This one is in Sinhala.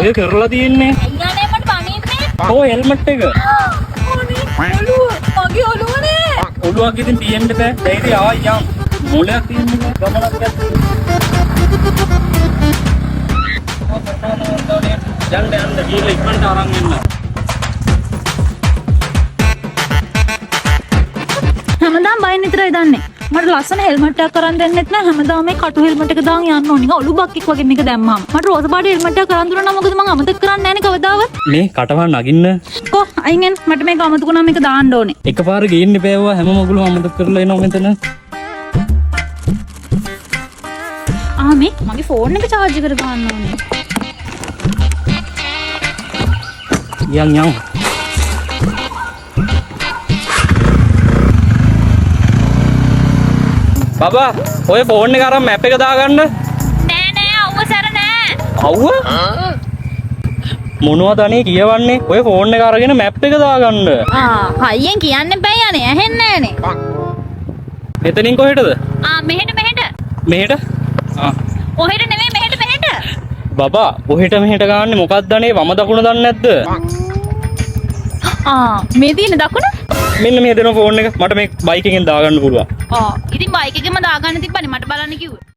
ඔය කරලා තියෙන්නේ. අයියානේ මට බනින්නේ. ඔය හෙල්මට් එක. මගේ ඔළුවනේ. ඔළුවක් ඉතින් තියෙන්න බෑ. ධෛර්යය ආවා යම්. මොලයක් තියෙන්නේ ගමනක් යන්න. යන්න ගිහලා ඉක්මනට අරන් එන්න. හැමදාම බයින් විතරයි දන්නේ. මට ලස්සන හෙල්මට් එකක් කරන් දෙන්නෙත් නෑ. හැමදාම මේ කටු හෙල්මට් එක දාන් යන්න ඕනේ. නිකන් ඔලු බක්ෙක් වගේ මේක දැම්මම. මට රෝස පාට හෙල්මට් එකක් කරන් දුන්නා නම් මොකද මං අමතක කරන්නේ නෑනේ කවදාවත්. මේ කටවල් නගින්න. කො අයින් මට මේක අමතකුණා මේක දාන්න ඕනේ. එකපාර ගේන්න බෑවා හැම මොගුලම අමතක කරලා එනවා මෙතන. මේ මගේ ෆෝන් එක charge කර ගන්න ඕනේ. යම්. බබා ඔය ෆෝන් එක අරන් මැප් එක දාගන්න. නෑ අවුව සැර නෑ. අවුව? මොනවද අනේ කියවන්නේ? ඔය ෆෝන් එක අරගෙන මැප් එක දාගන්න. හයියෙන් කියන්න බෑ යන්නේ. ඇහෙන්නේ නෑනේ. එතනින් කොහෙටද? මෙහෙට. මෙහෙට? ඔහෙට නෙමෙයි මෙහෙට. බබා ඔහෙට මෙහෙට ගාන්නේ මොකක්ද අනේ වම දකුණ දන්නේ නැද්ද? මේ තියෙන දකුණ? මෙන්න මේ දෙන ෆෝන් එක මට මේ බයික් එකෙන් දාගන්න පුළුවන්. ඉතින් බයික් එකෙම දාගන්න තිබ්බනේ මට බලන්න කිව්වේ.